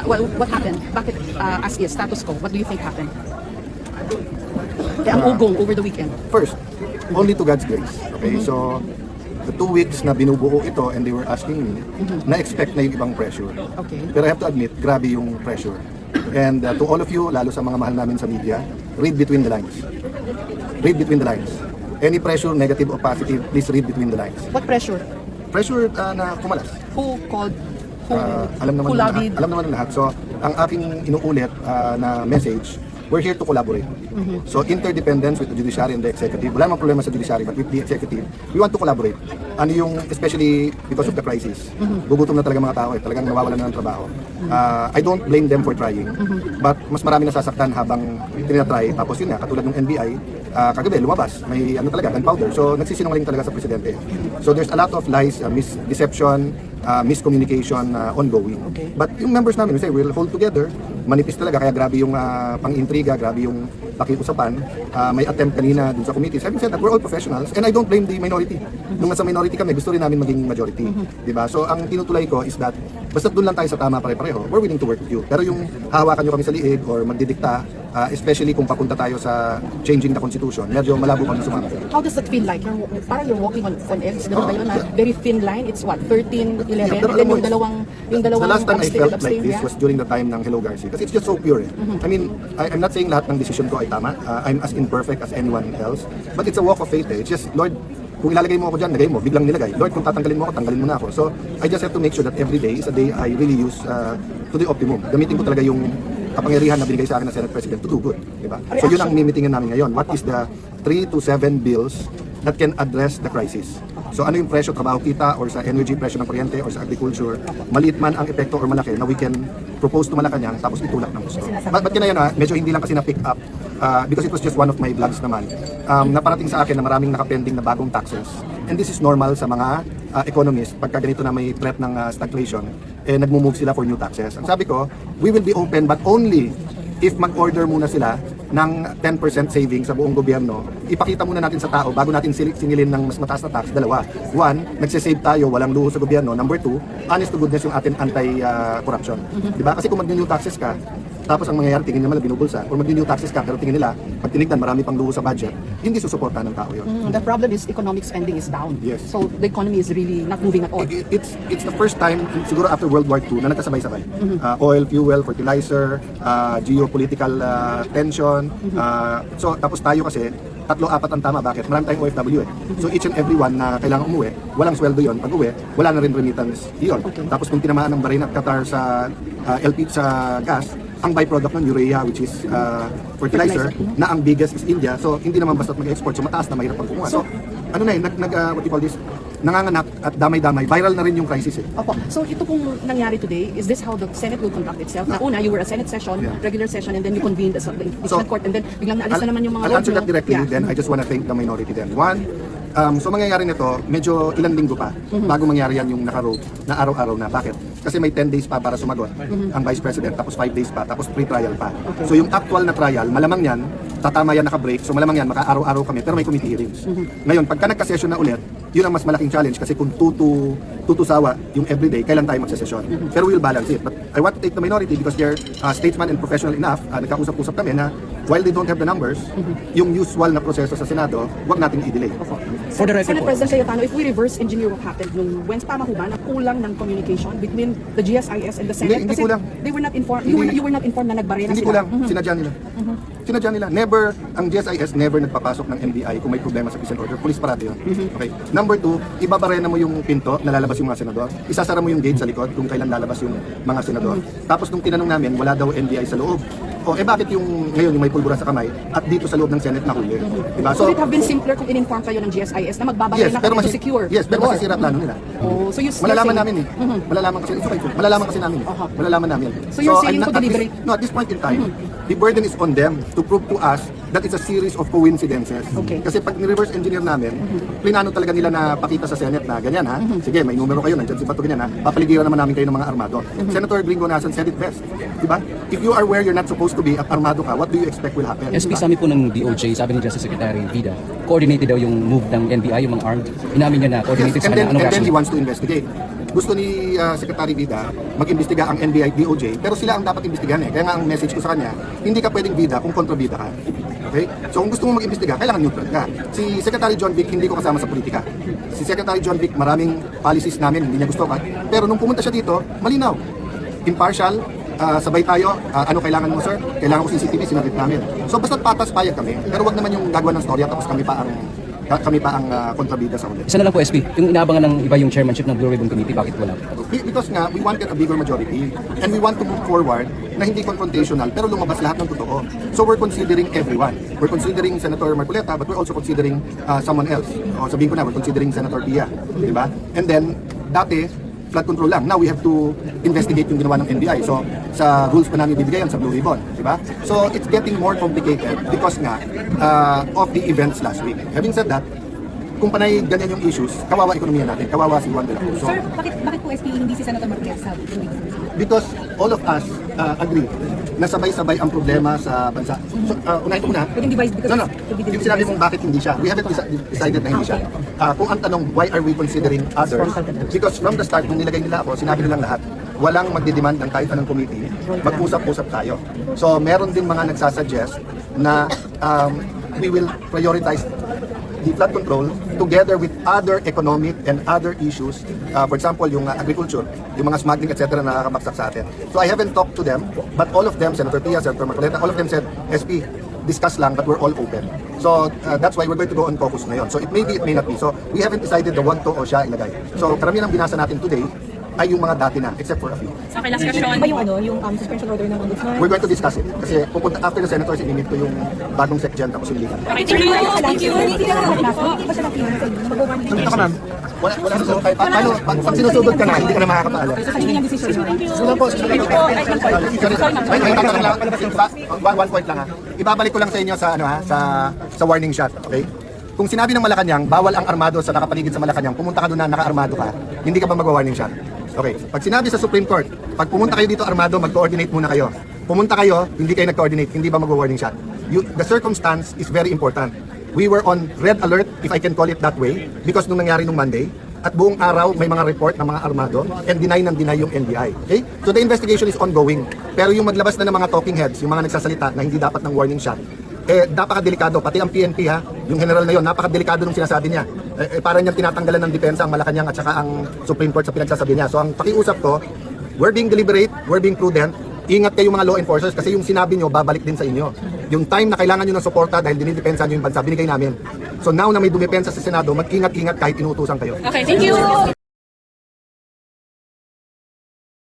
What happened? Bakit as is, status quo? What do you think happened? Kaya ang ugong over the weekend. First, only to God's grace. Okay, so the 2 weeks na binubuo ito and they were asking me, na-expect na yung ibang pressure. Okay. Pero I have to admit, grabe yung pressure. And to all of you, lalo sa mga mahal namin sa media, read between the lines. Read between the lines. Any pressure, negative or positive, please read between the lines. What pressure? Pressure na kumalas. Who called? Alam Who naman lobbied? alam naman ng lahat. So, ang aking inuulit na message, we're here to collaborate. So, interdependence with the judiciary and the executive. Wala namang problema sa judiciary, but with the executive, we want to collaborate. Ano yung, especially because of the crisis, gugutom na talaga mga tao talagang nawawalan na ng trabaho. I don't blame them for trying, but mas marami nasasaktan habang tinatry. Tapos yun nga, katulad ng NBI, kagabi lumabas, may ano talaga, gunpowder. So, nagsisinungaling talaga sa presidente. So, there's a lot of lies, deception, miscommunication ongoing. Okay. But yung members namin, we say, we'll hold together. Manipis talaga, kaya grabe yung pang-intriga, grabe yung pakiusapan. May attempt kanina dun sa committee. Having said that, we're all professionals and I don't blame the minority. Nung nasa minority kami, gusto rin namin maging majority. Diba? So ang tinutulay ko is that basta dun lang tayo sa tama pare-pareho, we're willing to work with you. Pero yung hahawakan nyo kami sa liig or magdidikta, especially kung papunta tayo sa changing the constitution, medyo malabo kami sumama. How does that feel like? Parang you're walking on eggs. Ganun ba yun? Very thin line. It's what? 13, 11? Yeah, And then yung dalawang the last time I felt like abstain, this yeah? was during the time ng Hello Garcia. Kasi it's just so pure. I mean, I'm not saying lahat ng decision ko ay tama. I'm as imperfect as anyone else. But it's a walk of faith. It's just, Lord, kung ilalagay mo ako dyan, lagay mo, biglang nilagay. Lord, kung tatanggalin mo ako, tanggalin mo na ako. So, I just have to make sure that every day is a day I really use to the optimum. Gamitin ko talaga yung kapangyarihan na binigay sa akin ng Senate President to do good. Diba? So, yun ang mimitingin namin ngayon. What is the 3 to 7 bills that can address the crisis? So ano yung presyo, trabaho kita, or sa energy, presyo ng kuryente, or sa agriculture, maliit man ang epekto or malaki na we can propose to Malacanang tapos itulak ng gusto. But yun na yun, medyo hindi lang kasi na-pick up because it was just one of my vlogs naman. Naparating sa akin na maraming nakapending na bagong taxes. And this is normal sa mga economists. Pagka ganito na may threat ng stagflation, nagmo-move sila for new taxes. Ang sabi ko, we will be open but only if mag-order muna sila ng 10% savings sa buong gobyerno, ipakita muna natin sa tao bago natin singilin ng mas mataas na tax. Dalawa. One, nagsisave tayo, walang luho sa gobyerno. Number two, honest to goodness yung atin anti-corruption. Diba? Kasi kung mag-new taxes ka, tapos ang mangyayari, tingin naman na binubulsa, or mag-new taxes ka, pero tingin nila, pag tinignan, marami pang luho sa budget, hindi susuporta ng tao yun. The problem is economic spending is down. Yes. So the economy is really not moving at all. It's the first time, siguro after World War II, na nagkasabay-sabay. Oil, fuel, fertilizer, geopolitical tension. So tapos tayo kasi, 3-4 ang tama. Bakit? Marami tayong OFW eh. So each and every one na kailangan umuwi, walang sweldo yon. Pag uwi, wala na rin remittance yun. Okay. Tapos kung tinamaan ng Bahrain at Qatar sa LP sa gas, ang byproduct ng urea, which is fertilizer, na ang biggest is India. So hindi naman basta mag-export. So mataas na, mahirap pang kumuha. So ano na what you call this? Nanganganak at damay-damay, viral na rin yung crisis eh. Opo. So ito pong nangyari today, is this how the Senate will conduct itself? Na una, you were a Senate session, regular session, and then you convened the impeachment court, and then biglang naalis na naman yung mga I'll answer that directly, Yeah. then I just want to thank the minority then. One, so mangyayari nito, medyo ilang linggo pa bago mangyari yan yung naka-road na araw-araw na. Bakit? Kasi may 10 days pa para sumagot ang Vice President, tapos 5 days pa, tapos pre-trial pa. Okay. So yung actual na trial, malamang yan, tatama yan naka-break, so malamang yan, maka-araw-araw kami, pero may committee hearings. Ngayon, pagka nagka-session na ulit, yun ang mas malaking challenge kasi kung tutusawa yung everyday, kailan tayo magsasesyon. Pero we'll balance it. But I want to take the minority because they're statesman and professional enough, nagkausap-usap kami na while they don't have the numbers, yung usual na proseso sa Senado, huwag nating i-delay. For the record Senate po, President Cayetano, if we reverse engineer what happened nung Wednesday, tama ho ba na kulang ng communication between the GSIS and the Senate? Hindi Kasi kulang. they were not informed. You were not informed na nagbarena Hindi sila. kulang, sinadya nila. Sinadya nila. Never, ang GSIS never nagpapasok ng NBI kung may problema sa peace and order. Police parade yun. Okay. Number two, ibabarena mo yung pinto na lalabas yung mga senador. Isasara mo yung gate sa likod kung kailan lalabas yung mga senador. Tapos nung tinanong namin, wala daw NBI sa loob. Bakit yung ngayon yung may pulbura sa kamay at dito sa loob ng Senate nahuli? Diba? Could it have been simpler kung in-inform kayo ng GSIS na magbabarena kayo to secure? Yes, pero masisira plano nila. Oh, so Malalaman namin eh. Malalaman kasi, it's okay. Malalaman kasi namin. Malalaman namin. So you're saying to at deliberate? at this point in time, the burden is on them to prove to us that it's a series of coincidences. Okay. Kasi pag ni-reverse engineer namin, plinano talaga nila na pakita sa Senate na ganyan ha. Sige, may numero kayo, nandiyan si Bato ganyan ha. Papaligiran naman namin kayo ng mga armado. Senator Gringo Nasan said it best. Diba? If you are where you're not supposed to be at armado ka, what do you expect will happen? SP sabi po ng DOJ, sabi ni Justice Secretary Vida, coordinated daw yung move ng NBI, yung mga armed. Inamin niya na coordinated Yes, sa kanya. Anong and then he reaction? wants to investigate. gusto ni Secretary Vida mag-imbestiga ang NBI, DOJ, pero sila ang dapat imbestigahan eh. Kaya nga ang message ko sa kanya, hindi ka pwedeng bida kung kontrabida ka. Okay? So kung gusto mo mag-imbestiga, kailangan neutral ka. Si Secretary John Vic, hindi ko kasama sa politika. Si Secretary John Vic, maraming policies namin, hindi niya gusto ka. Pero nung pumunta siya dito, malinaw. Impartial, sabay tayo, ano kailangan mo sir? Kailangan ko CCTV, sinabit namin. So basta't patas payag kami, pero wag naman yung gagawa ng storya tapos kami pa ang kontrabida sa ulit. Isa na lang po, SP. Yung inaabangan ng iba yung chairmanship ng Blue Ribbon Committee, bakit wala? Because nga, we wanted a bigger majority and we want to move forward na hindi confrontational pero lumabas lahat ng totoo. So we're considering everyone. We're considering Senator Marcoleta but we're also considering someone else. O sabihin ko na, we're considering Senator Pia. Diba? And then, dati, flood control lang. Now we have to investigate yung ginawa ng NBI. So sa rules pa namin bibigyan sa Blue Ribbon, di ba? So it's getting more complicated because nga of the events last week. Having said that, kung panay ganyan yung issues, kawawa ekonomiya natin, kawawa si Juan de la Cruz. So, Sir, bakit po SP hindi si Senator Marquez sa because all of us agree na sabay-sabay ang problema sa bansa. So, unahin ko muna. Pwedeng device because No. Yung sinabi mong bakit hindi siya. We haven't decided na hindi siya. Kung ang tanong, why are we considering others? Because from the start, nung nilagay nila ako, sinabi nilang lahat, walang magdidemand ng kahit anong committee, mag-usap-usap tayo. So, meron din mga nagsasuggest na we will prioritize the flood control together with other economic and other issues. For example, yung agriculture, yung mga smuggling, etc. na nakakabaksak sa atin. So I haven't talked to them, but all of them, Senator Pia, Senator Marcoleta, all of them said, SP, discuss lang, but we're all open. So that's why we're going to go on caucus ngayon. So it may be, it may not be. So we haven't decided the one to o siya ilagay. So karamihan ang binasa natin today ay yung mga dati na, except for a few. Okay, last question. Ba yung suspension order ng ombudsman? We're going to discuss it. Kasi pupunta after the senators, inimit ko yung bagong SecGen tapos yung legal. Thank you. Thank you. Hindi ba siya lang Wala sa kahit paano, pag sinusugod ka na, hindi ka na makakapaalam. Sa kanya yung decision. Sino po? One point lang ha. Ibabalik ko lang sa inyo sa sa warning shot, okay? Kung sinabi ng Malacanang, bawal ang armado sa nakapaligid sa Malacanang, pumunta ka doon na naka-armado ka, hindi ka ba magwa-warning shot? Okay. Pag sinabi sa Supreme Court, pag pumunta kayo dito armado, mag-coordinate muna kayo. Pumunta kayo, hindi kayo nag-coordinate, hindi ba magwa-warning shot? The circumstance is very important. We were on red alert, if I can call it that way, because nung nangyari nung Monday, at buong araw may mga report ng mga armado and deny yung NBI. Okay? So the investigation is ongoing. Pero yung maglabas na ng mga talking heads, yung mga nagsasalita na hindi dapat ng warning shot, napakadelikado. Pati ang PNP ha, yung general na yon, napakadelikado nung sinasabi niya. Parang niyang tinatanggalan ng depensa ang Malacanang at saka ang Supreme Court sa pinagsasabi niya. So ang pakiusap ko, we're being deliberate, we're being prudent. Ingat kayo mga law enforcers kasi yung sinabi nyo, babalik din sa inyo. Yung time na kailangan nyo ng suporta dahil dinidepensa nyo yung bansa, binigay namin. So now na may dumepensa sa Senado, mag-ingat-ingat kahit inuutusan kayo. Okay, thank you.